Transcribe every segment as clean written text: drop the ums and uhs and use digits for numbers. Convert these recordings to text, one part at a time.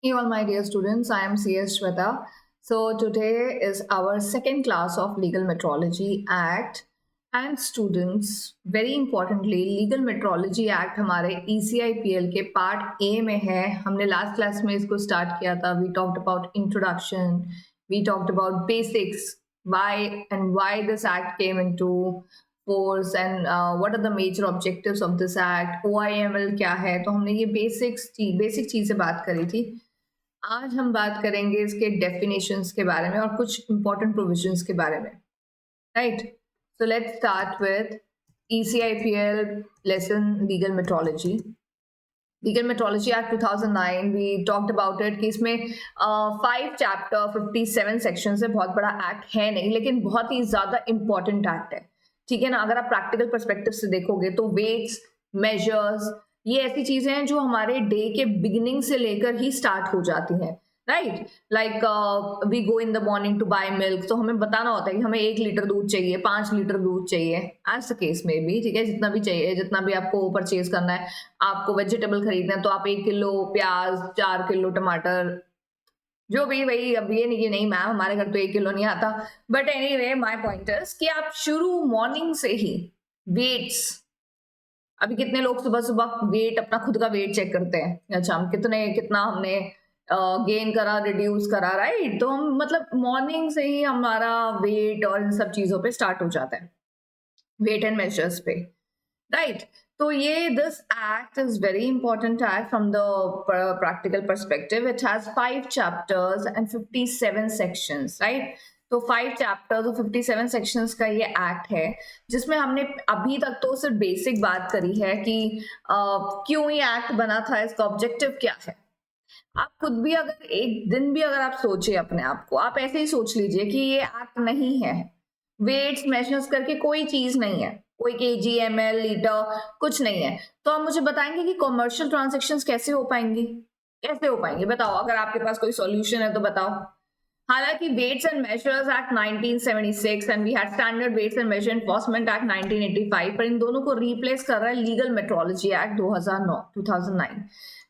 Hey all my dear students, I am CS Shweta. So today is our second class of Legal Metrology Act and students, very importantly, Legal Metrology Act हमारे ECIPL के part A में है. हमने last class में इसको start किया था. We talked about introduction, we talked about basics, why this act came into force and what are the major objectives of this act, OIML क्या है. तो हमने ये बेसिक चीज़ें बात करी थी. आज हम बात करेंगे इसके डेफिनेशंस के बारे में और कुछ इंपॉर्टेंट प्रोविजंस के बारे में, right? So let's start with ECIPL lesson legal metrology. Legal metrology act 2009 we talked about it कि इसमें 5 चैप्टर 57 सेक्शन है. बहुत बड़ा एक्ट है नहीं, लेकिन बहुत ही ज्यादा इंपॉर्टेंट एक्ट है. ठीक है ना? अगर आप प्रैक्टिकल पर्सपेक्टिव से देखोगे तो वेट्स, मेजर्स, ये ऐसी चीजें हैं जो हमारे डे के बिगिनिंग से लेकर ही स्टार्ट हो जाती हैं, right? Like we go in the morning to buy milk, तो हमें बताना होता है कि हमें 1 लीटर दूध चाहिए, 5 लीटर दूध चाहिए, एज द केस में भी. ठीक है, जितना भी चाहिए, जितना भी आपको परचेज करना है. आपको वेजिटेबल खरीदना है तो आप 1 किलो प्याज, 4 किलो टमाटर, जो भी. वही, अब ये नहीं कि नहीं मैम हमारे घर तो 1 किलो नहीं आता, but anyway my point is कि आप शुरू मॉर्निंग से ही वेट्स. अभी कितने लोग सुबह सुबह वेट, अपना खुद का वेट चेक करते हैं? अच्छा, हम कितना हमने गेन करा, रिड्यूस करा, राइट? तो हम मतलब मॉर्निंग से ही हमारा वेट और इन सब चीजों पे स्टार्ट हो जाता है, वेट एंड मेजर्स पे, राइट? तो ये this act is very important act from the practical perspective. It has 5 chapters and 57 sections, right? तो 5 चैप्टर्स और 57 सेक्शंस का ये एक्ट है, जिसमें हमने अभी तक तो सिर्फ बेसिक बात करी है कि क्यों ये एक्ट बना था, इसका ऑब्जेक्टिव क्या है. आप खुद भी अगर एक दिन भी अगर आप सोचे अपने आप को, आप ऐसे ही सोच लीजिए कि ये एक्ट नहीं है, वेट्स मेजर्स करके कोई चीज नहीं है, कोई केजी, एमएल, लीटर, कुछ नहीं है, तो आप मुझे बताएंगे कि कॉमर्शियल ट्रांजेक्शंस कैसे हो पाएंगी? कैसे हो पाएंगे बताओ. अगर आपके पास कोई सॉल्यूशन है तो बताओ. हालांकि weights and measures act 1976 and we had standard weights and measure enforcement act 1985, पर इन दोनों को रिप्लेस कर रहा है लीगल मेट्रोलॉजी एक्ट 2009,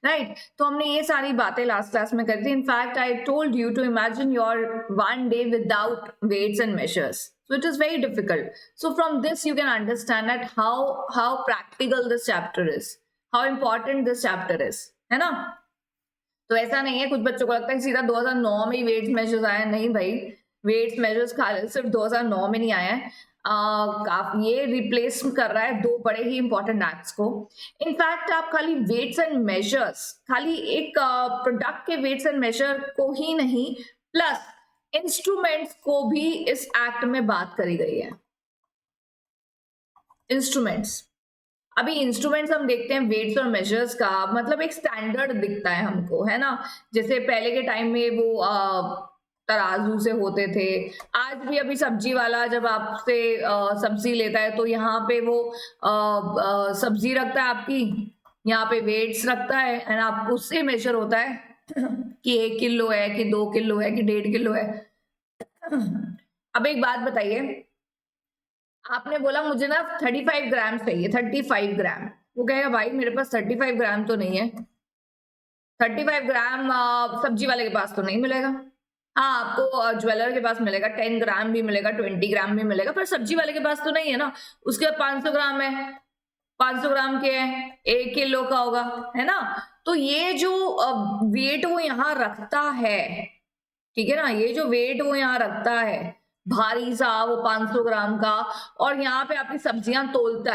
राइट? तो हमने ये सारी बातें लास्ट क्लास में करी थी. In fact I told you to imagine your one day without weights and measures. So it is very difficult. So from this you can understand that how practical this chapter is, how important this chapter is, है ना? तो ऐसा नहीं है, कुछ बच्चों को लगता है सीधा 2009 में ही वेट्स मेजर्स आए. नहीं भाई, वेट्स मेजर्स सिर्फ 2009 में नहीं आया है. ये रिप्लेस कर रहा है 2 बड़े ही इंपॉर्टेंट एक्ट्स को. इनफैक्ट आप खाली वेट्स एंड मेजर्स, खाली एक प्रोडक्ट के वेट्स एंड मेजर को ही नहीं, प्लस इंस्ट्रूमेंट्स को भी इस एक्ट में बात करी गई है. इंस्ट्रूमेंट्स, अभी इंस्ट्रूमेंट्स हम देखते हैं वेट्स और मेजर्स का, मतलब एक स्टैंडर्ड दिखता है हमको, है ना? जैसे पहले के टाइम में वो तराजू से होते थे. आज भी अभी सब्जी वाला जब आपसे सब्जी लेता है तो यहाँ पे वो सब्जी रखता है आपकी, यहाँ पे वेट्स रखता है एंड आपको उससे मेजर होता है कि 1 किलो है कि 2 किलो है कि 1.5 किलो है. अब एक बात बताइए, आपने बोला मुझे ना 35 ग्राम चाहिए, 35 ग्राम. वो कहेगा भाई मेरे पास 35 ग्राम तो नहीं है. 35 ग्राम सब्जी वाले के पास तो नहीं मिलेगा. हाँ, आपको ज्वेलर के पास मिलेगा, 10 ग्राम भी मिलेगा, 20 ग्राम भी मिलेगा, पर सब्जी वाले के पास तो नहीं है ना. उसके 500 ग्राम है, 500 ग्राम के है, 1 किलो का होगा, है ना? तो ये जो वेट वो यहाँ रखता है, ठीक है ना, ये जो वेट वो यहाँ रखता है भारी सा, वो 500 ग्राम का, और यहाँ पे आपकी सब्जियां तोलता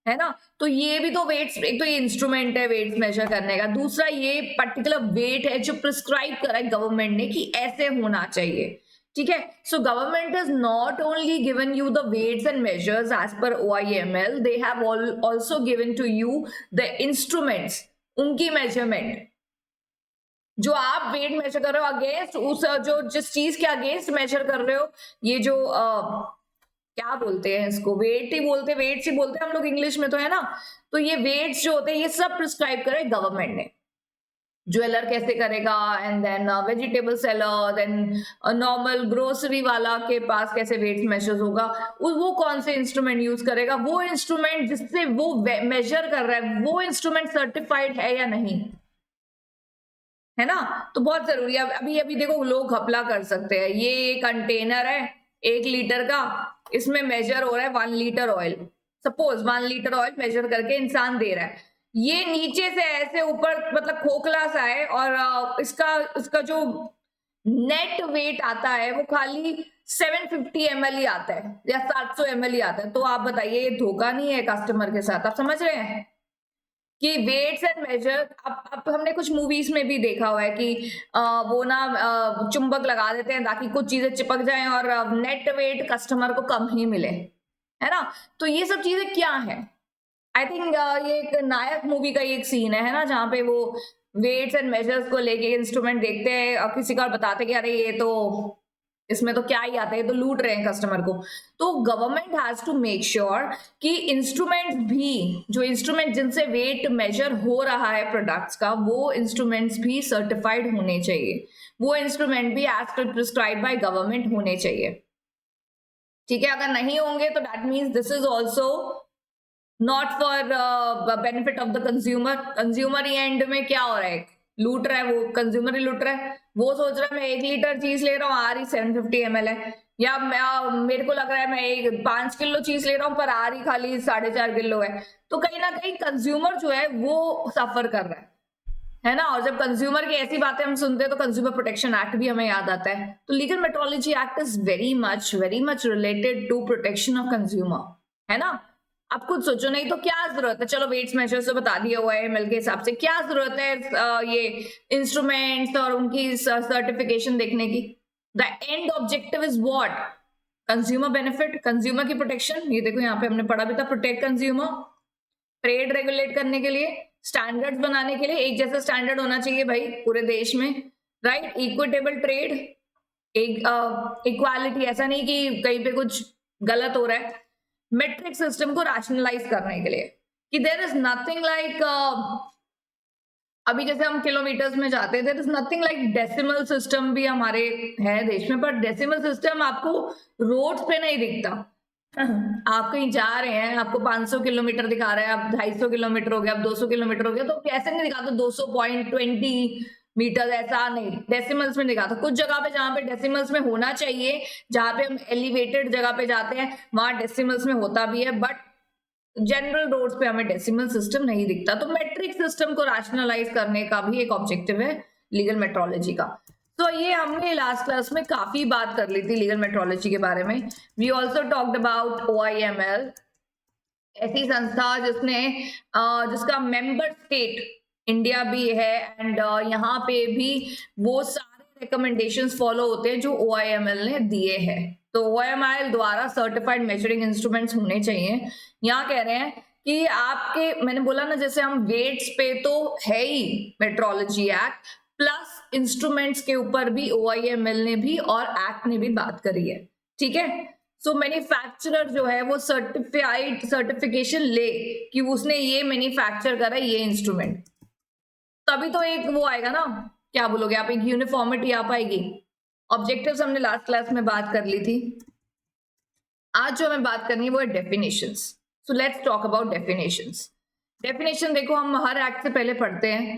है ना? तो ये भी तो वेट्स, एक तो ये इंस्ट्रूमेंट है वेट्स मेजर करने का, दूसरा ये पर्टिकुलर वेट है जो प्रिस्क्राइब करा है गवर्नमेंट ने कि ऐसे होना चाहिए. ठीक है, so government is not only given you the weights and measures as per OIML, they have also given to you the instruments, उनकी मेजरमेंट. जो आप वेट मेजर कर रहे हो अगेंस्ट उस जो जिस चीज के अगेंस्ट मेजर कर रहे हो, ये जो क्या बोलते हैं इसको, वेट्स ही बोलते हैं हम लोग इंग्लिश में, तो है ना? तो ये वेट्स जो होते हैं ये सब प्रिस्क्राइब करे गवर्नमेंट ने. ज्वेलर कैसे करेगा, and then vegetable seller, then normal grocery वाला के पास कैसे वेट्स मेजर होगा, वो कौन से इंस्ट्रूमेंट यूज करेगा, वो इंस्ट्रूमेंट जिससे वो मेजर कर रहा है वो इंस्ट्रूमेंट सर्टिफाइड है या नहीं, है ना? तो बहुत जरूरी है। अभी अभी देखो लोग घपला कर सकते हैं, ये कंटेनर है 1 लीटर का, इसमें मेजर हो रहा है 1 litre oil, suppose 1 litre oil measure करके इंसान दे रहा है, ये नीचे से ऐसे ऊपर मतलब खोखला सा है और इसका इसका जो नेट वेट आता है वो खाली 750 ml ही आता है या 700 ml ही आता है। तो आप बताइए ये धोखा नहीं है कस्टमर के साथ? आप समझ रहे हैं कि वेट्स एंड मेजर। अब हमने कुछ मूवीज में भी देखा हुआ है कि वो ना चुंबक लगा देते हैं ताकि कुछ चीजें चिपक जाएं और नेट वेट कस्टमर को कम ही मिले, है ना? तो ये सब चीजें क्या है? आई थिंक ये एक नायक मूवी का एक सीन है ना, जहाँ पे वो वेट्स एंड मेजर्स को लेके इंस्ट्रूमेंट देखते हैं और किसी का बताते कि अरे ये तो इसमें तो क्या ही आता है, ये तो लूट रहे हैं कस्टमर को। तो government has to make sure कि इंस्ट्रूमेंट्स भी, जो इंस्ट्रूमेंट जिनसे वेट मेजर हो रहा है प्रोडक्ट्स का, वो इंस्ट्रूमेंट्स भी सर्टिफाइड होने चाहिए, वो इंस्ट्रूमेंट भी as per prescribe by government होने चाहिए। ठीक है, अगर नहीं होंगे तो that means this is also not for benefit of the consumer. Consumer he and में क्या हो रहा है, लूट रहा है, वो कंज्यूमर ही लूट रहा है। वो सोच रहा है मैं 1 लीटर चीज ले रहा हूँ, आ रही 750 ml है, या मेरे को लग रहा है मैं 5 किलो चीज ले रहा हूँ पर आ रही खाली 4.5 किलो है। तो कहीं ना कहीं कंज्यूमर जो है वो सफर कर रहा है ना? और जब कंज्यूमर की ऐसी बातें हम सुनते हैं तो कंज्यूमर प्रोटेक्शन एक्ट भी हमें याद आता है। तो legal metrology act is very much related to protection of consumer, है ना? आप खुद सोचो, नहीं तो क्या जरूरत है, चलो वेट्स मेजर से बता दिया हुआ है एमएल के हिसाब से, क्या जरूरत है ये इंस्ट्रूमेंट्स और उनकी सर्टिफिकेशन देखने की? The end objective is what? Consumer benefit, consumer की प्रोटेक्शन। ये देखो यहाँ पे हमने पढ़ा भी था, प्रोटेक्ट कंज्यूमर, ट्रेड रेगुलेट करने के लिए, स्टैंडर्ड्स बनाने के लिए, एक जैसा स्टैंडर्ड होना चाहिए भाई पूरे देश में, राइट? इक्विटेबल ट्रेड, एक इक्वालिटी, ऐसा नहीं कि कहीं पे कुछ गलत हो रहा है। मेट्रिक सिस्टम को रैशनलाइज करने के लिए कि देयर इज नथिंग लाइक, अभी जैसे हम किलोमीटर्स में जाते हैं, there is nothing like decimal system भी हमारे है देश में, पर डेसिमल सिस्टम आपको रोड्स पे नहीं दिखता। आप कहीं जा रहे हैं, आपको 500 किलोमीटर दिखा रहा है, अब 250 किलोमीटर हो गया, अब 200 किलोमीटर हो गया, तो कैसे नहीं दिखाता 200.20 मीटर, ऐसा नहीं, डेसिमल्स में दिखाता। कुछ जगह पे जहां पे डेसिमल्स में होना चाहिए, जहां पे हम एलिवेटेड जगह पे जाते हैं वहां डेसिमल्स में होता भी है, बट जनरल रोड्स पे हमें डेसिमल सिस्टम नहीं दिखता। तो मेट्रिक सिस्टम को रैशनलाइज करने का भी एक ऑब्जेक्टिव है लीगल मेट्रोलॉजी का। तो ये हमने लास्ट क्लास में काफी बात कर ली थी लीगल मेट्रोलॉजी के बारे में। We also talked about OIML, ऐसी संस्था जिसने जिसका मेंबर स्टेट इंडिया भी है, एंड यहाँ पे भी वो सारे रिकमेंडेशंस फॉलो होते हैं जो OIML ने दिए हैं। तो OIML द्वारा सर्टिफाइड मेजरिंग इंस्ट्रूमेंट्स होने चाहिए। यहाँ कह रहे हैं कि आपके, मैंने बोला ना जैसे हम वेट्स पे तो है ही मेट्रोलॉजी एक्ट, प्लस इंस्ट्रूमेंट्स के ऊपर भी OIML ने भी और एक्ट ने भी बात करी है। ठीक है, सो मैन्युफैक्चरर जो है वो सर्टिफिकेशन ले कि उसने ये मैन्युफैक्चर करा ये इंस्ट्रूमेंट, तभी तो एक वो आएगा ना, क्या बोलोगे आप, एक यूनिफॉर्मिटी आ पाएगी। ऑब्जेक्टिव्स हमने लास्ट क्लास में बात कर ली थी। आज जो हमें बात करनी है वो है definitions. So let's talk about definitions. Definition देखो हम हर एक्ट से पहले पढ़ते हैं,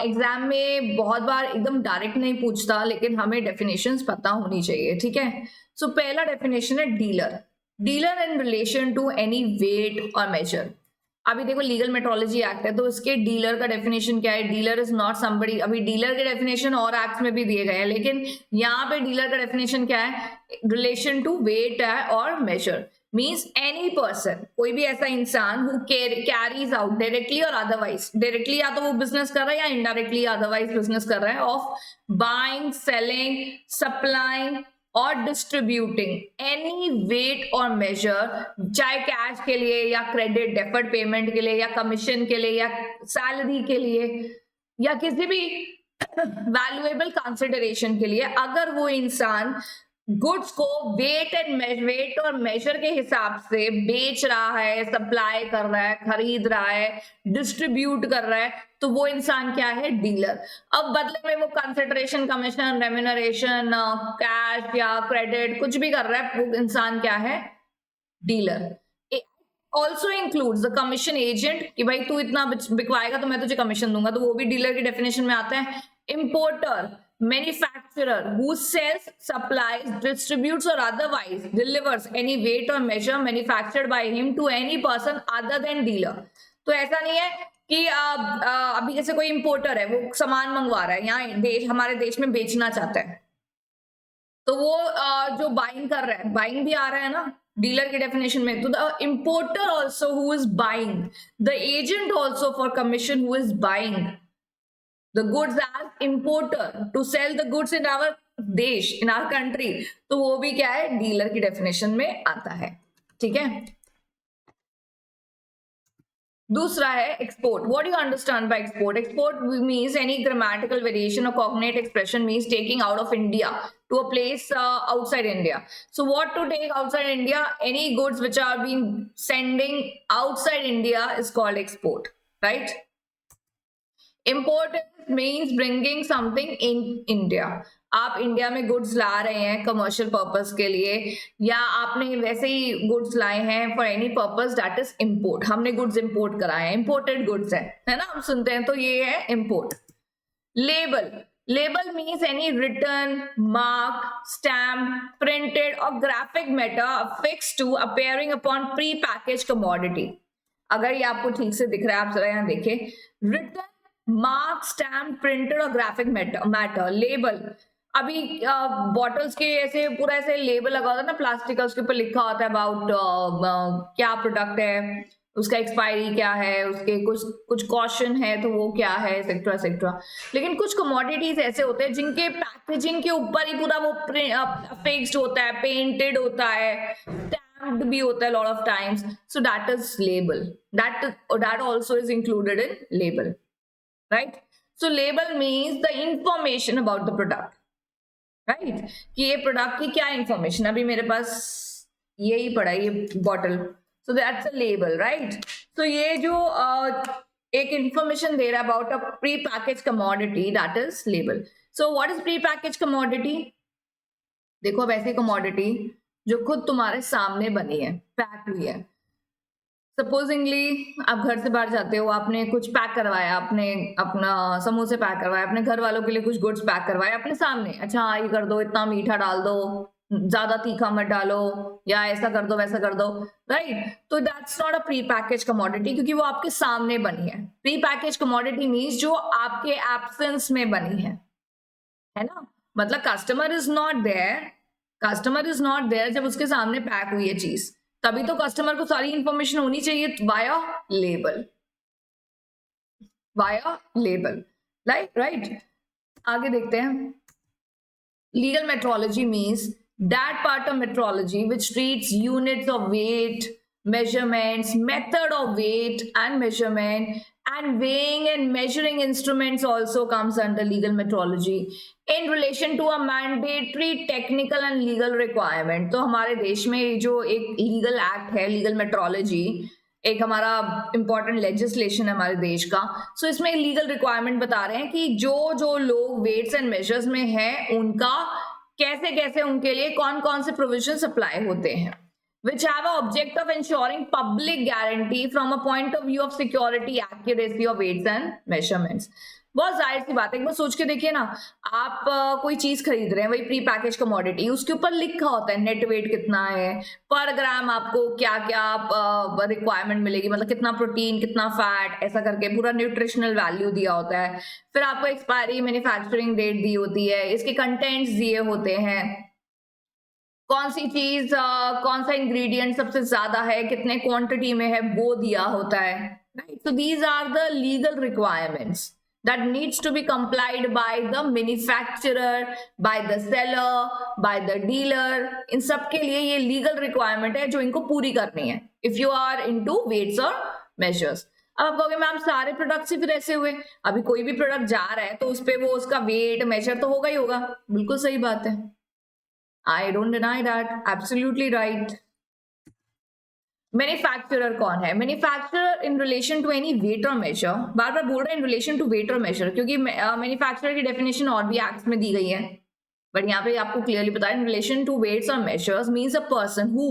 एग्जाम में बहुत बार एकदम डायरेक्ट नहीं पूछता, लेकिन हमें डेफिनेशंस पता होनी चाहिए। ठीक है, सो पहला डेफिनेशन है dealer. Dealer in relation to any weight और मेजर। अभी देखो लीगल मेट्रोलॉजी एक्ट है तो इसके डीलर का डेफिनेशन क्या है? Dealer is not somebody. अभी डीलर के डेफिनेशन और एक्ट में भी दिए गए हैं, लेकिन यहाँ पे डीलर का डेफिनेशन क्या है? रिलेशन टू वेट है और मेजर, मीन्स एनी पर्सन, कोई भी ऐसा इंसान हु कैरीज आउट डायरेक्टली और अदरवाइज, डायरेक्टली या तो वो बिजनेस कर रहा है या इनडायरेक्टली अदरवाइज बिजनेस कर रहा है, ऑफ बाइंग, सेलिंग, सप्लाइंग और डिस्ट्रीब्यूटिंग एनी वेट और मेजर, चाहे कैश के लिए या क्रेडिट डेफर्ड पेमेंट के लिए या कमीशन के लिए या सैलरी के लिए या किसी भी वैल्यूएबल कंसिडरेशन के लिए, अगर वो इंसान गुड्स को वेट और मेजर के हिसाब से बेच रहा है, सप्लाई कर रहा है, खरीद रहा है, डिस्ट्रीब्यूट कर रहा है, तो वो इंसान क्या है? डीलर। अब बदले में वो कंसिडरेशन, कमीशन, रेम्यूनरेशन, कैश या क्रेडिट कुछ भी कर रहा है, वो इंसान क्या है? Dealer. Also includes the commission agent, कि भाई तू इतना बिकवाएगा तो मैं तुझे कमीशन दूंगा, तो वो भी डीलर की डेफिनेशन में आता है। Importer, manufacturer who sells, supplies, distributes or otherwise delivers any weight or measure manufactured by him to any person other than dealer. तो ऐसा नहीं है कि अभी जैसे कोई इंपोर्टर है, वो सामान मंगवा रहा है, यहाँ हमारे देश में बेचना चाहता है, तो वो जो बाइंग कर रहा है, बाइंग भी आ रहा है ना डीलर की डेफिनेशन में, तो the importer also who is buying, the agent also for commission who is buying the goods as importer to sell the goods in our देश, in our country, तो वो भी क्या है, डीलर की डेफिनेशन में आता है. ठीक है. दूसरा है export. What do you understand by export? Export means any grammatical variation और cognate expression means taking out of India to a place outside India. So what to take outside India? Any goods which are being sending outside India is called export, right? Import means bringing something in India. आप India में goods ला रहे हैं commercial purpose के लिए, या आपने वैसे ही goods लाए हैं for any purpose, that is import. हमने गुड्स इंपोर्ट कराए हैं, इंपोर्टेड गुड्स है ना, हम सुनते हैं, तो ये है import. Label. Label means any written, mark, stamp, printed or graphic matter affixed to appearing upon pre-packaged commodity. अगर ये आपको ठीक से दिख रहा है, आप जरा यहाँ देखिए. Written, mark, stamp, printed और graphic matter, label. अभी बॉटल्स के ऐसे पूरा ऐसे लेबल लगा होता है ना प्लास्टिक का, उसके ऊपर लिखा होता है अबाउट क्या प्रोडक्ट है, उसका एक्सपायरी क्या है, उसके कुछ कॉशन है तो वो क्या है, एक्सेट्रा एक्सेट्रा. लेकिन कुछ कमोडिटीज ऐसे होते हैं जिनके पैकेजिंग के ऊपर ही पूरा वो फिक्स्ड होता है, पेंटेड होता है, स्टैम्प्ड भी होता है lot of times. So that is label. That also is included in label, right? So label means the information about the product, right? कि ये प्रोडक्ट की क्या इंफॉर्मेशन. अभी मेरे पास यही पड़ा है, ये bottle, so that's a label, right? So ये जो एक information दे रहा है about a pre-packaged commodity, that is label. So what is pre-packaged commodity? देखो अब ऐसी commodity जो खुद तुम्हारे सामने बनी है, पैक हुई है. सपोजिंगली आप घर से बाहर जाते हो, आपने कुछ पैक करवाया, आपने अपना समोसे पैक करवाया, अपने घर वालों के लिए कुछ गुड्स पैक करवाया अपने सामने. अच्छा ये कर दो, इतना मीठा डाल दो, ज्यादा तीखा मत डालो, या ऐसा कर दो वैसा कर दो, राइट? तो that's not a pre package commodity, क्योंकि वो आपके सामने बनी है. प्री पैकेज कमोडिटी मीन्स जो आपके एब्सेंस में बनी है ना. मतलब कस्टमर इज नॉट देयर जब उसके सामने पैक हुई है चीज, तभी तो कस्टमर को सारी इंफॉर्मेशन होनी चाहिए वाया लेबल, राइट? आगे देखते हैं. Legal metrology means that part of metrology which treats units of weight, measurements, method of weight and measurement, and weighing and measuring instruments also comes under legal metrology in relation to a mandatory technical and legal requirement. तो हमारे देश में जो एक legal act है, legal metrology, एक हमारा important legislation है हमारे देश का. सो इसमें लीगल रिक्वायरमेंट बता रहे हैं कि जो लोग वेट्स एंड मेजर्स में हैं उनका कैसे उनके लिए कौन कौन से प्रोविजन अप्लाई होते हैं, which have a object of ensuring public guarantee from a point of view of security, accuracy of weights and measurements. बहुत जाहिर सी बात है, एक बार सोच के देखिए ना, आप कोई चीज खरीद रहे हैं, वही प्री पैकेज कमोडिटी, उसके ऊपर लिखा होता है नेट वेट कितना है, पर ग्राम आपको क्या क्या रिक्वायरमेंट मिलेगी, मतलब कितना प्रोटीन, कितना फैट, ऐसा करके पूरा न्यूट्रिशनल वैल्यू दिया होता है. फिर आपको एक्सपायरी, मैन्युफैक्चरिंग डेट दी होती है, इसके कंटेंट्स दिए होते हैं, कौन सी चीज कौन सा इंग्रेडिएंट सबसे ज्यादा है, कितने क्वांटिटी में है, वो दिया होता है, right? So these are the legal requirements that needs to be complied by the manufacturer, by the seller, by the dealer. इन सब के लिए ये legal requirement है जो इनको पूरी करनी है if you are into weights or measures. अब आप कहोगे मैम सारे प्रोडक्ट्स ही फिर ऐसे हुए, अभी कोई भी प्रोडक्ट जा रहा है तो उस पे वो उसका वेट मेजर तो होगा ही होगा. बिल्कुल सही बात है, I don't deny that, absolutely right. Manufacturer कौन है? Manufacturer in relation to any weight और मेजर, बार बार बोल रहे हैं इन रिलेशन टू वेट और मेजर, क्योंकि मैन्युफैक्चरर की डेफिनेशन और भी एक्ट्स में दी गई है, बट यहाँ पे आपको क्लियरली पता है इन रिलेशन टू वेट्स और measures means a person who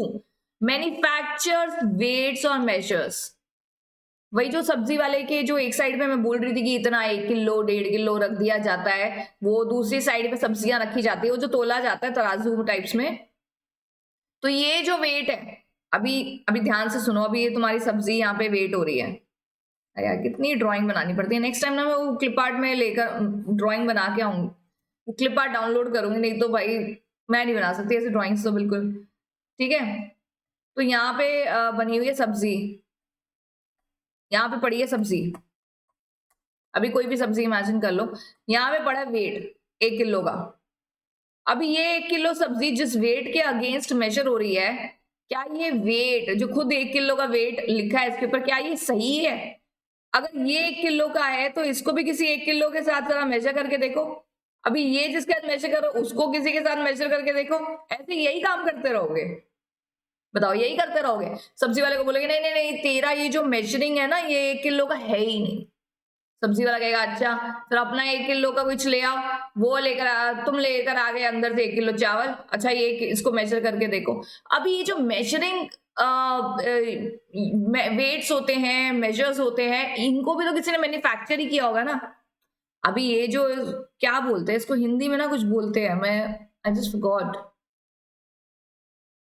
manufactures weights और मेजर्स वही जो सब्जी वाले के जो एक साइड पे मैं बोल रही थी कि इतना 1 किलो 1.5 किलो रख दिया जाता है, वो दूसरी साइड पे सब्जियां रखी जाती है, वो जो तोला जाता है तराजू टाइप्स में। तो ये जो वेट है, अभी अभी ध्यान से सुनो, अभी ये तुम्हारी सब्जी यहाँ पे वेट हो रही है। अरे यार कितनी ड्राइंग बनानी पड़ती है, नेक्स्ट टाइम ना मैं वो क्लिप आर्ट में लेकर ड्राइंग बना के आऊंगी, वो क्लिप आर्ट डाउनलोड करूंगी, नहीं तो भाई मैं नहीं बना सकती ऐसे ड्राइंग्स तो बिल्कुल। ठीक है, तो यहाँ पे बनी हुई है सब्जी, यहाँ पे पड़ी है सब्जी, अभी कोई भी सब्जी इमेजिन कर लो, यहाँ पे पड़ा है वेट 1 किलो का। अभी ये 1 किलो सब्जी जिस वेट के अगेंस्ट मेजर हो रही है, क्या ये वेट जो खुद 1 किलो का वेट लिखा है इसके ऊपर, क्या ये सही है? अगर ये 1 किलो का है तो इसको भी किसी 1 किलो के साथ जरा मेजर करके देखो, अभी ये जिसके साथ मेजर करो उसको किसी के साथ मेजर करके देखो, ऐसे यही काम करते रहोगे? बताओ यही करते रहोगे? सब्जी वाले को बोलेगे नहीं नहीं नहीं तेरा ये जो मेजरिंग है ना ये 1 किलो का है ही नहीं। सब्जी वाला कहेगा अच्छा फिर अपना 1 किलो का कुछ ले आओ, वो लेकर तुम लेकर आ गए अंदर से 1 किलो चावल, अच्छा ये इसको मेजर करके देखो। अभी ये जो मेजरिंग वेट्स होते हैं, मेजर्स होते हैं, इनको भी तो किसी ने मैन्युफैक्चर ही किया होगा ना। अभी ये जो क्या बोलते हैं इसको हिंदी में ना, कुछ बोलते हैं, मैं आई जस्ट फॉरगॉट,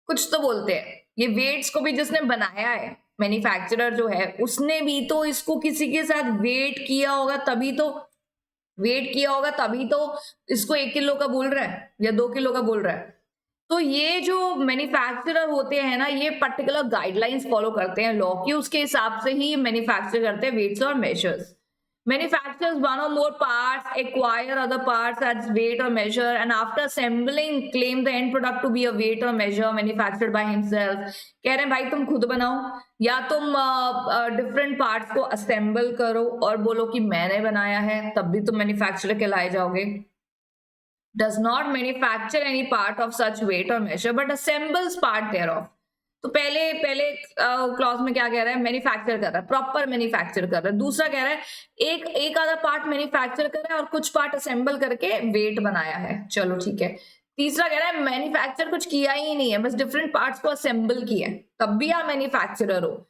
कुछ तो बोलते हैं। ये वेट्स को भी जिसने बनाया है, मैन्युफैक्चरर जो है, उसने भी तो इसको किसी के साथ वेट किया होगा, तभी तो वेट किया होगा, तभी तो इसको 1 किलो का बोल रहा है या 2 किलो का बोल रहा है। तो ये जो मैन्युफैक्चरर होते हैं ना, ये पर्टिकुलर गाइडलाइंस फॉलो करते हैं लॉ की, उसके हिसाब से ही मैन्युफैक्चर करते हैं वेट्स और measures. Manufactures one or more parts, acquire other parts as weight or measure, and after assembling, claim the end product to be a weight or measure manufactured by himself. कह रहे हैं भाई तुम खुद बनाओ या तुम डिफरेंट पार्ट्स को असेंबल करो और बोलो कि मैंने बनाया है, तब भी तुम मैन्युफैक्चरर कहलाए जाओगे। Does not manufacture any part of such weight or measure but assembles part thereof. तो पहले पहले क्लॉज में क्या कह रहा है, मैन्युफैक्चर कर रहा है, प्रॉपर मैन्युफैक्चर कर रहा है। दूसरा कह रहा है एक एक आधा पार्ट मैन्युफैक्चर कर रहा है और कुछ पार्ट असेंबल करके वेट बनाया है, चलो ठीक है। तीसरा कह रहा है मैन्युफैक्चर कुछ किया ही नहीं है, बस डिफरेंट पार्ट्स को असेंबल किया है, तब भी आप मैन्युफैक्चरर हो।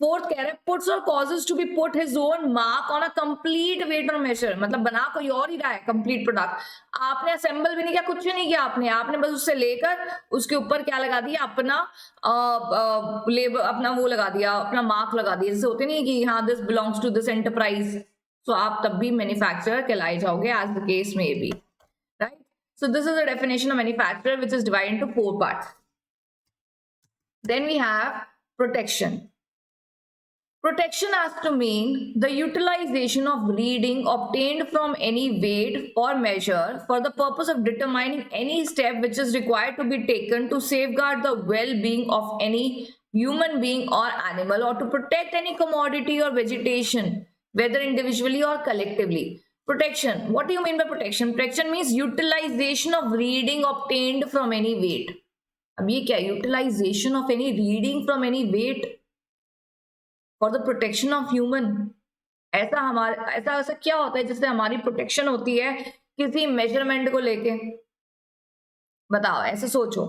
फोर्थ कह रहा है पुट्स और causes to be put his own mark on a complete weight और मेजर, मतलब बना कोई और ही रहा है कंप्लीट प्रोडक्ट, आपने असेंबल भी नहीं किया, कुछ नहीं किया आपने बस उससे लेकर उसके ऊपर क्या लगा दिया, अपना लेबर, अपना वो लगा दिया, अपना मार्क लगा दिया, जैसे होते नहीं कि हाँ this belongs to this enterprise, तो आप तब भी मैन्युफैक्चरर कहलाए जाओगे as the case may be, right. So this is the definition of manufacturer which is divided into 4 parts. Then we have protection. Protection has to mean the utilization of reading obtained from any weight or measure for the purpose of determining any step which is required to be taken to safeguard the well-being of any human being or animal, or to protect any commodity or vegetation, whether individually or collectively. Protection. What do you mean by protection? Protection means utilization of reading obtained from any weight. अब ये क्या, utilization of any reading from any weight for the protection of human. ऐसा क्या होता है जिससे हमारी protection होती है किसी मेजरमेंट को लेके? बताओ, ऐसे सोचो,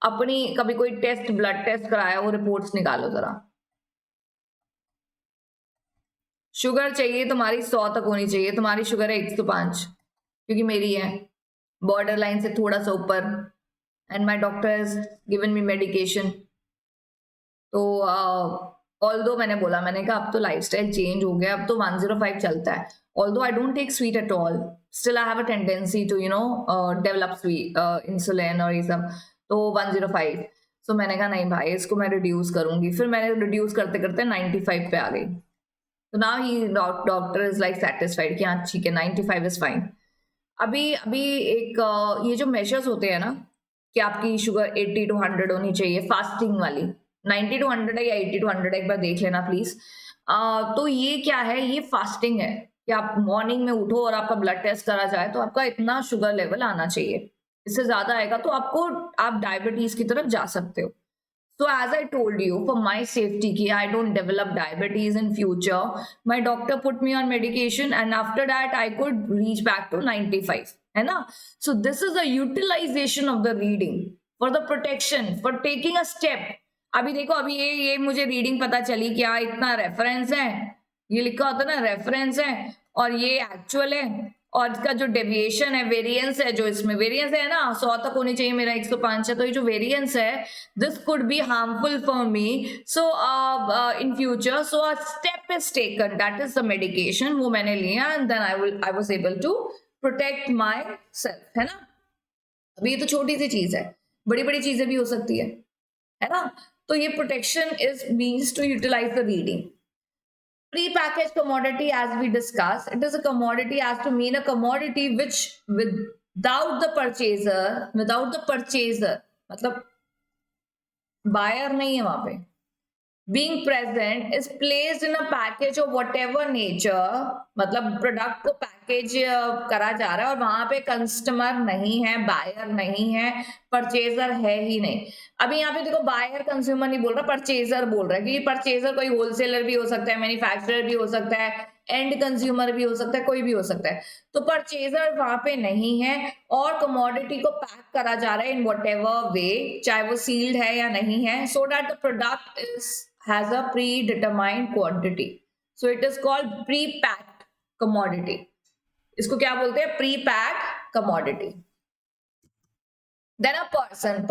अपनी कभी कोई टेस्ट, ब्लड टेस्ट कराया, वो रिपोर्ट्स निकालो जरा। शुगर चाहिए तुम्हारी 100 तक होनी चाहिए, तुम्हारी शुगर है 105 क्योंकि मेरी है बॉर्डर लाइन से थोड़ा सा ऊपर, and my doctor has given me medication. तो ऑल्दो मैंने बोला, मैंने कहा अब तो लाइफस्टाइल चेंज हो गया, अब तो 105 चलता है। Although I don't take sweet at all, still I have a tendency to develop sweet insulin और ये सब, तो 105। सो मैंने कहा नहीं भाई इसको मैं रिड्यूस करूंगी, फिर मैंने रिड्यूस करते करते 95 पे आ गई। तो now he doctor is like satisfied कि हाँ ठीक है 95 इज फाइन। अभी अभी एक ये जो मेजर्स होते हैं ना कि आपकी शुगर 80 to 100 होनी चाहिए, फास्टिंग वाली 90 to 100 है या 80 to 100 एक बार देख लेना प्लीज। तो ये क्या है, ये फास्टिंग है कि आप मॉर्निंग में उठो और आपका ब्लड टेस्ट करा जाए तो आपका इतना शुगर लेवल आना चाहिए, इससे ज्यादा आएगा तो आप डायबिटीज की तरफ जा सकते हो। So as I told you, for my safety ki I don't develop diabetes in future, my doctor put me on medication and after that I could reach back to 95, है ना? So this is a utilization of the reading for the protection, for taking a step. अभी देखो, अभी ये मुझे reading पता चली, क्या इतना रेफरेंस है, ये लिखा होता है ना रेफरेंस है, और ये एक्चुअल है, और इसका जो डेविएशन है, वेरिएंस है, जो इसमें वेरिएंस है ना 100 तक होनी चाहिए, मेरा 105 है, तो ये जो वेरिएंस है this could be harmful for me, so in future, so a step is taken, that is the medication, वो मैंने लिया, and then I was able to protect myself, है ना। अभी ये तो छोटी सी चीज है, बड़ी बड़ी चीजें भी हो सकती है ना। तो ये protection is means to utilize the reading. Pre-packaged commodity, as we discussed, it is a commodity as to mean a commodity which without the purchaser, मतलब बायर नहीं है वहां पे, being present is placed in a package of whatever nature, मतलब product को package करा जा रहा है और वहां पे कस्टमर नहीं है, बायर नहीं है, परचेजर है ही नहीं। अभी यहाँ पे देखो बायर कंज्यूमर नहीं बोल रहा, परचेजर बोल रहा है, क्योंकि परचेजर कोई होलसेलर भी हो सकता है, मैन्युफैक्चरर भी हो सकता है, एंड कंज्यूमर भी हो सकता है, कोई भी हो सकता है। तो परचेजर वहां पे नहीं है और कमोडिटी को पैक करा जा रहा है इन वट एवर वे, चाहे वो सील्ड है या नहीं है, so that the product is has a predetermined quantity, so it is called pre-packed commodity। इसको क्या बोलते हैं? pre-packed commodity। then a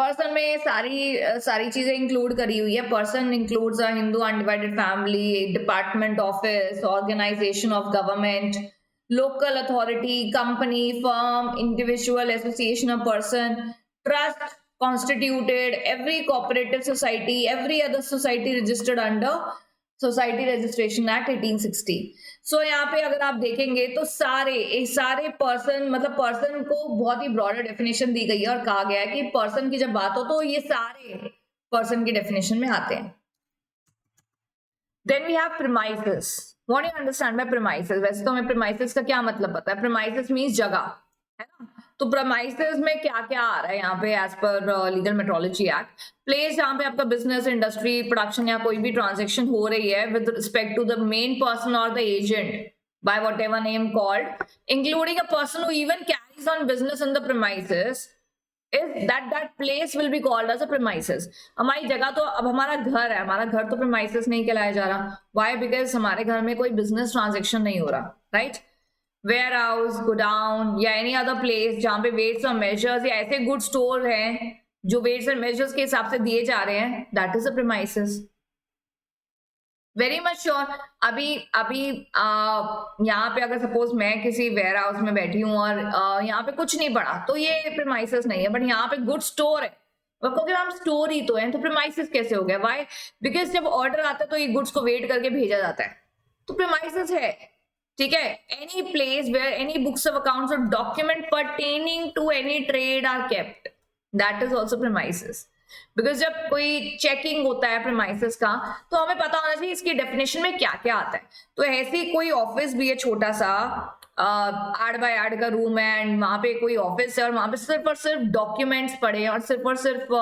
person में सारी चीजें इंक्लूड करी हुई है। person includes a Hindu undivided family, department office, organization of government, local authority, company, firm, individual, association of person, trust constituted, every cooperative society, every other society registered under society registration act 1860। सो यहाँ पे अगर आप देखेंगे तो सारे person, मतलब person को बहुत ही ब्रॉडर डेफिनेशन दी गई है और कहा गया है कि पर्सन की जब बात हो तो ये सारे पर्सन की डेफिनेशन में आते हैं। Then we have premises. What do you understand by premises? वैसे तो हमें प्रीमाइसेस का क्या मतलब पता है। प्रीमाइसेस मींस जगह, है ना। तो प्रीमाइसेस में क्या क्या आ रहा है यहाँ पे as per legal metrology act? Place जहाँ पे आपका बिजनेस, इंडस्ट्री, प्रोडक्शन या कोई भी ट्रांजेक्शन हो रही है with respect to the main person और the agent by whatever name called, including a person who even carries on business in the premises, is that place will be called as a premises। हमारी जगह तो, अब हमारा घर है, हमारा घर तो premises नहीं कहलाया जा रहा। Why? Because हमारे घर में कोई business transaction नहीं हो रहा, right? Warehouse, godown या any other place जहाँ पे weights और measures या ऐसे good store हैं जो weights and measures के हिसाब से दिए जा रहे हैं, that is a premises। Very much sure. अभी यहाँ पे अगर सपोज मैं किसी वेयर हाउस में बैठी हूँ और यहाँ पे कुछ नहीं पड़ा तो ये प्रीमाइसेस नहीं है, बट यहाँ पे गुड स्टोर है, क्योंकि हम स्टोर ही तो है, तो प्रीमाइसेस कैसे हो गया? व्हाई? बिकॉज जब ऑर्डर आता है तो ये गुड्स को वेट करके भेजा जाता है, तो प्रीमाइसेस है, ठीक है। Any place where any books of accounts और document pertaining to any trade are kept, that is also premises. Because जब कोई चेकिंग होता है प्रीमाइसेस का तो हमें पता होना चाहिए इसकी डेफिनेशन में क्या क्या आता है। तो ऐसी कोई ऑफिस भी है छोटा सा, 8 बाय 8 का रूम है एंड वहां पे कोई ऑफिस है और वहां पे सिर्फ और सिर्फ डॉक्यूमेंट्स पड़े हैं और सिर्फ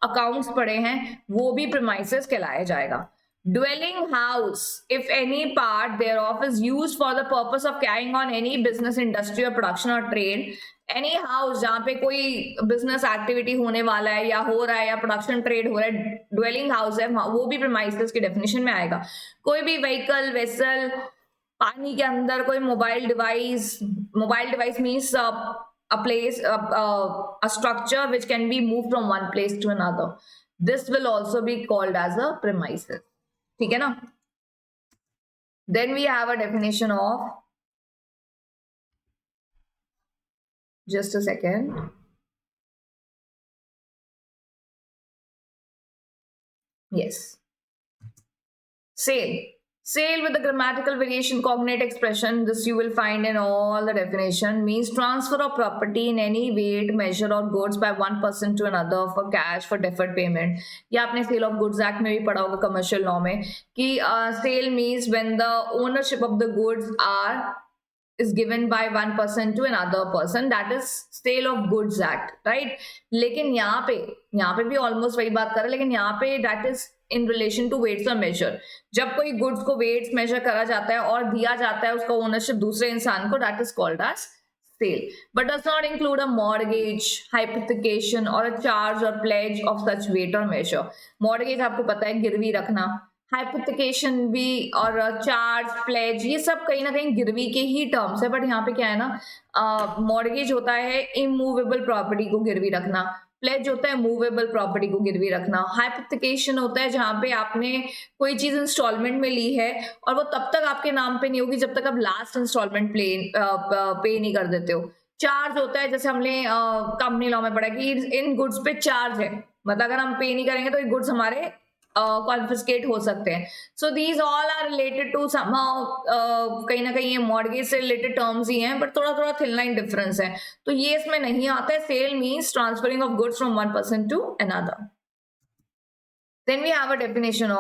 अकाउंट्स पड़े हैं, वो भी प्रीमाइसेस कहलाया जाएगा। dwelling house, if any part thereof is used for the purpose of carrying on any business, industry or production or trade, any house जहाँ पे कोई बिजनेस एक्टिविटी होने वाला है या हो रहा है या प्रोडक्शन ट्रेड हो रहा है, ड्वेलिंग हाउस है, वो भी प्रीमाइसेस की डेफिनेशन में आएगा। कोई भी व्हीकल, वेसल, पानी के अंदर कोई mobile device means a place, a structure which can be moved from one place to another, this will also be called as a premises, ठीक है ना। Then we have a definition of, just a second, yes, sale with the grammatical variation cognate expression, this you will find in all the definition, means transfer of property in any weight, measure or goods by one person to another for cash, for deferred payment। या आपने cell of goods act में भी पढ़ा होगा commercial law में कि sale means when the ownership of the goods is given by one person to another person, that is sale of goods act, right? लेकिन यहाँ पे भी ऑलमोस्ट वही बात कर रहे हैं, लेकिन यहाँ पे that is in relation to weights और measure। जब कोई goods को weights measure करा जाता है और दिया जाता है उसका ओनरशिप दूसरे इंसान को, that is called as sale, but does not include a mortgage, hypothecation or a charge or pledge of such weight or measure. Mortgage आपको पता है गिरवी रखना, hypothecation भी और चार्ज प्लेज ये सब कहीं ना कहीं गिरवी के ही टर्म्स है, बट यहाँ पे क्या है ना, मॉर्गेज होता है इमूवेबल प्रॉपर्टी को गिरवी रखना, प्लेज होता है मूवेबल प्रॉपर्टी को गिरवी रखना, हाइपोथिकेशन होता है जहां पे आपने कोई चीज इंस्टॉलमेंट में ली है और वो तब तक आपके नाम पे नहीं होगी जब तक आप लास्ट इंस्टॉलमेंट पे नहीं कर देते हो। चार्ज होता है जैसे हमने कंपनी लॉ में पढ़ा कि इन गुड्स पे चार्ज है, मतलब अगर हम पे नहीं करेंगे तो ये गुड्स हमारे कॉन्फिस्केट हो सकते हैं। So these all are related to somehow, कहीं ना कहीं ये मॉर्गेज से रिलेटेड टर्म्स ही हैं, बट थोड़ा थोड़ा थिन लाइन डिफरेंस है, तो ये इसमें नहीं आता है। Sale means transferring of goods from one person to another. Then we have a definition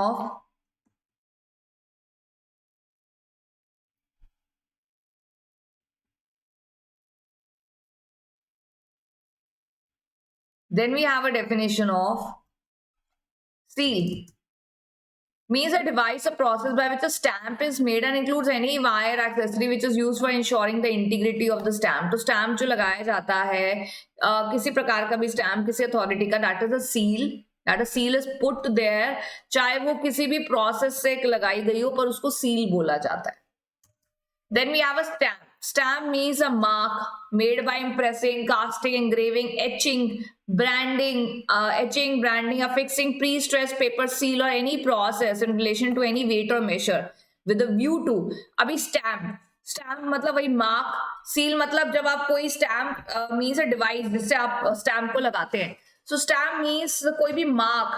of seal. Means a device, a process by which a stamp is made and includes any wire accessory which is used for ensuring the integrity of the stamp. तो stamp जो लगाया जाता है किसी प्रकार का भी stamp किसी authority का, that is a seal. That a seal is put there, चाहे वो किसी भी process से लगाई गई हो पर उसको seal बोला जाता है. Then we have a stamp. Stamp means a mark made by impressing, casting, engraving, etching, branding, affixing pre-stressed paper, seal or any process in relation to any weight or measure with a view to. अभी stamp मतलब वही mark, seal मतलब जब आप कोई stamp means a device जिससे आप stamp को लगाते हैं. So stamp means कोई भी mark,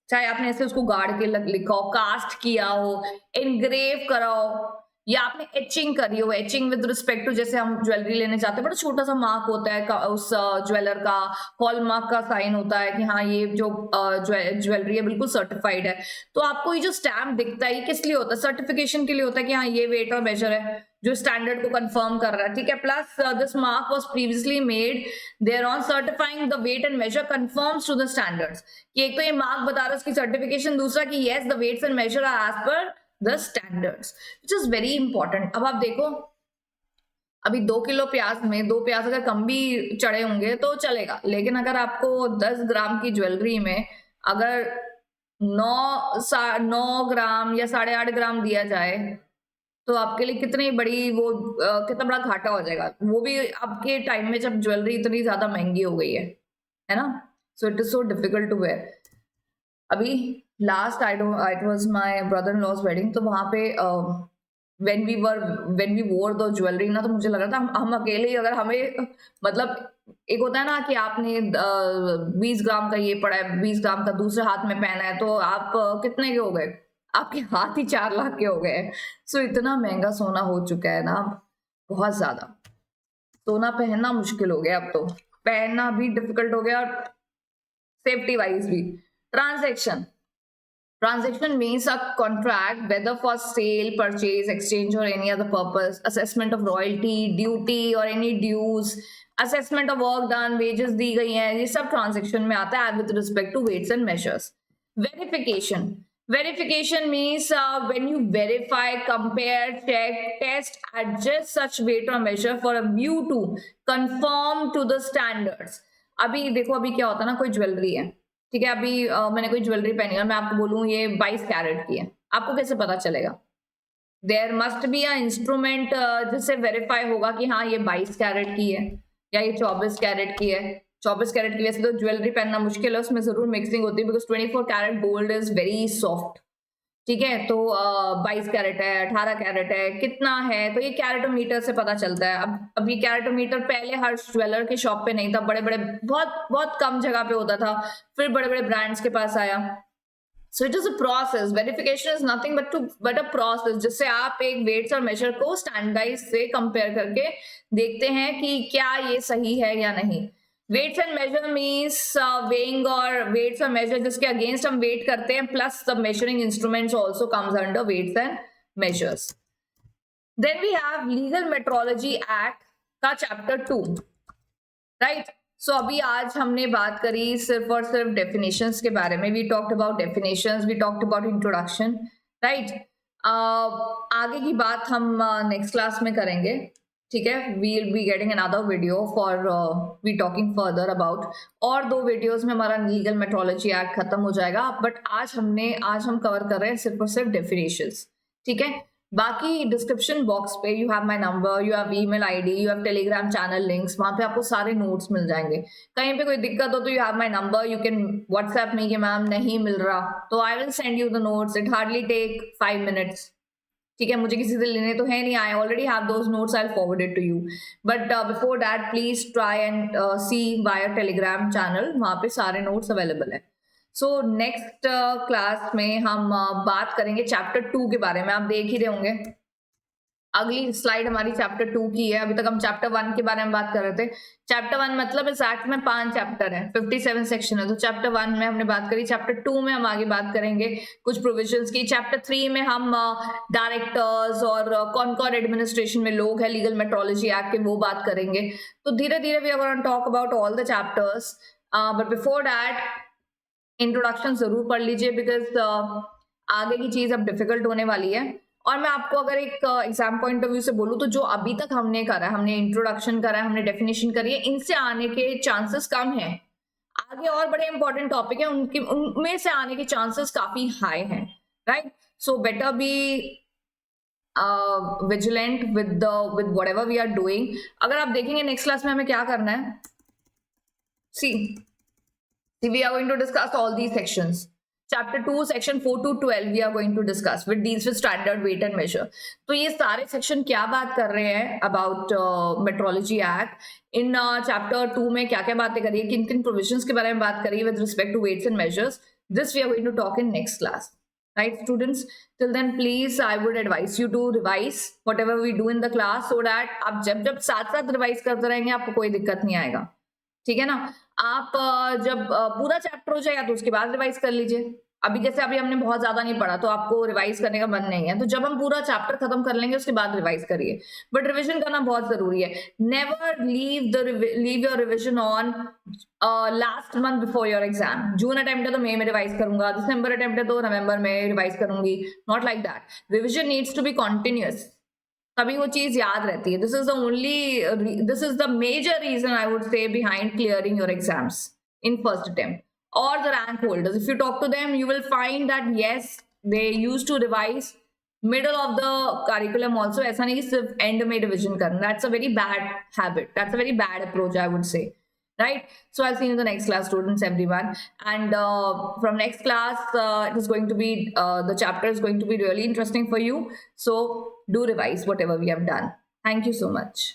चाहे आपने ऐसे उसको गाड़ के लिखा हो, कास्ट किया हो, एनग्रेव करा हो, या आपने एचिंग करी हो. एचिंग विद रिस्पेक्ट टू जैसे हम ज्वेलरी लेने जाते हैं, बड़ा छोटा सा मार्क होता है उस ज्वेलर का, हॉलमार्क का साइन होता है कि हाँ ये जो ज्वेलरी है बिल्कुल सर्टिफाइड है. तो आपको ये जो स्टैम्प दिखता है ये किस लिए होता है? सर्टिफिकेशन के लिए होता है कि हाँ ये वेट और मेजर है, जो स्टैंडर्ड को कंफर्म कर रहा है. ठीक है. Plus this mark was previously made there on certifying the weight and measure confirms to the standards. कि एक तो ये मार्क बता रहा है उसकी सर्टिफिकेशन, दूसरा कि yes the weights and measure are as per the standards, which is very important. अब आप देखो अभी 2 किलो प्याज में 2 प्याज अगर कम भी चढ़े होंगे तो चलेगा, लेकिन अगर आपको 10 ग्राम की ज्वेलरी में अगर 9 ग्राम या 8.5 ग्राम दिया जाए तो आपके लिए कितनी बड़ी वो कितना बड़ा घाटा हो जाएगा, वो भी आपके टाइम में जब ज्वेलरी इतनी ज्यादा महंगी हो गई है ना. So it is so difficult to wear. अभी last it was my brother-in-law's wedding, तो वहां पे when we wore the jewelry ना, तो मुझे लग रहा था हम अकेले ही, अगर हमें मतलब एक होता है ना कि आपने 20 ग्राम का ये पड़ा है, 20 ग्राम का दूसरे हाथ में पहना है, तो आप कितने के हो गए? आपके हाथ ही 4 लाख के हो गए. सो इतना महंगा सोना हो चुका है ना, बहुत ज्यादा. सोना पहनना मुश्किल हो गया, अब तो पहनना भी डिफिकल्ट हो गया और सेफ्टी वाइज भी. Transaction means a contract, whether for sale, purchase, exchange or any other purpose, assessment of royalty, duty or any dues, assessment of work done, wages दी गई हैं, ये सब transaction में आता है with respect to weights and measures. Verification means when you verify, compare, check, test, adjust such weight or measure for a view to conform to the standards. अभी देखो अभी क्या होता है ना, कोई ज्वेलरी है, ठीक है. अभी मैंने कोई ज्वेलरी पहनी और मैं आपको बोलूं ये 22 कैरेट की है, आपको कैसे पता चलेगा? There must be a instrument जिससे वेरीफाई होगा कि हाँ ये 22 कैरेट की है या ये 24 कैरेट की है. 24 कैरेट की वैसे तो ज्वेलरी पहनना मुश्किल है, उसमें जरूर मिक्सिंग होती है, because 24 carat gold is very soft. ठीक है. तो 22 कैरेट है, 18 कैरेट है, कितना है, तो ये कैरेटोमीटर से पता चलता है. अब ये कैरेटोमीटर पहले हर ज्वेलर के शॉप पे नहीं था, बड़े बड़े बहुत कम जगह पे होता था, फिर बड़े बड़े ब्रांड्स के पास आया. सो it is a process. Verification is nothing but a process जिससे आप एक वेट्स और मेजर को स्टैंडर्डाइज से कंपेयर करके देखते हैं कि क्या ये सही है या नहीं. Weights and measure means weighing और वेट्स और मेजर जिसके अगेंस्ट हम वेट करते हैं, plus the measuring instruments also comes under weights and measures. Then we have legal metrology act का चैप्टर 2, राइट. सो अभी आज हमने बात करी सिर्फ और सिर्फ डेफिनेशंस के बारे में. We talked about definitions, we talked about introduction, right. आगे की बात हम नेक्स्ट क्लास में करेंगे. ठीक है, we will be getting another video for we talking further about, और 2 वीडियोस में हमारा लीगल मेट्रोलॉजी एक्ट खत्म हो जाएगा, बट आज हम कवर कर रहे हैं सिर्फ और सिर्फ डेफिनेशंस, ठीक है। बाकी डिस्क्रिप्शन बॉक्स पे you have my number, you have email ID, you have Telegram channel links, वहां पे आपको सारे नोट्स मिल जाएंगे। कहीं पे कोई दिक्कत हो तो you have my number, you can WhatsApp me कि मैम नहीं मिल रहा, तो I will send you the notes, it hardly take 5 minutes, ठीक है। मुझे किसी से लेने तो है नहीं, I already have those notes, I will forward it to you, but before that please try and see via Telegram channel, वहां पे सारे नोट्स अवेलेबल है। सो नेक्स्ट क्लास में हम बात करेंगे चैप्टर 2 के बारे में। आप देख ही रहे होंगे, अगली स्लाइड हमारी चैप्टर 2 की है। अभी तक हम चैप्टर 1 के बारे में बात कर रहे थे। चैप्टर 1 मतलब इस एक्ट में 5 चैप्टर है, 57 सेक्शन है, तो चैप्टर 1 में हमने बात करी। चैप्टर 2 में हम आगे बात करेंगे कुछ प्रोविजंस की। चैप्टर 3 में हम डायरेक्टर्स और कॉनकॉर्ड एडमिनिस्ट्रेशन में लोग हैं लीगल मेट्रोलॉजी एक्ट के, वो बात करेंगे। तो धीरे धीरे we are going to talk about all the chapters, but before that introduction जरूर पढ़ लीजिए, बिकॉज आगे की चीज अब डिफिकल्ट होने वाली है। और मैं आपको अगर एक एग्जाम पॉइंट ऑफ व्यू से बोलूँ तो जो अभी तक हमने करा है, हमने इंट्रोडक्शन करा है, हमने डेफिनेशन करी है, इनसे आने के चांसेस कम हैं। आगे और बड़े इंपॉर्टेंट टॉपिक है, उनमें से आने के चांसेस काफी हाई हैं, right. So better be vigilant with whatever we are doing. अगर आप देखेंगे नेक्स्ट क्लास में हमें क्या करना है, सी we are going to discuss all these sections. Chapter 2 section 4 to 12 we are going to discuss with deals with standard weight and measure. तो ये सारे सेक्शन क्या बात कर रहे हैं about metrology act. In chapter 2 में क्या क्या बातें करी है, किन किन प्रोविजंस के बारे में बात करी है with respect to weights and measures, this we are going to talk in next class, right students। till then please I would advise you to revise whatever we do in the class, so that आप जब जब साथ साथ revise करते रहेंगे आपको कोई दिक्कत नहीं आएगा, ठीक है ना। आप जब पूरा चैप्टर हो जाएगा तो उसके बाद रिवाइज कर लीजिए। अभी जैसे अभी हमने बहुत ज्यादा नहीं पढ़ा तो आपको रिवाइज करने का मन नहीं है, तो जब हम पूरा चैप्टर खत्म कर लेंगे उसके बाद रिवाइज करिए, बट रिवीजन करना बहुत जरूरी है। Never leave your revision on last month before your exam. June attempt है तो मई में रिवाइज करूंगा, दिसंबर अटेम्प्ट है तो नवंबर में रिवाइज करूंगी, not like that. Revision needs to be continuous, तभी वो चीज याद रहती है। This is the major reason I would say behind clearing your exams in first attempt. और the rank holders, if you talk to them you will find that yes they used to revise middle of the curriculum also। ऐसा नहीं कि सिर्फ and में revision करना, that's a very bad habit, that's a very bad approach I would say, right। So I'll see you in the next class students everyone, and from next class it is going to be the chapter is going to be really interesting for you, so do revise whatever we have done. Thank you so much.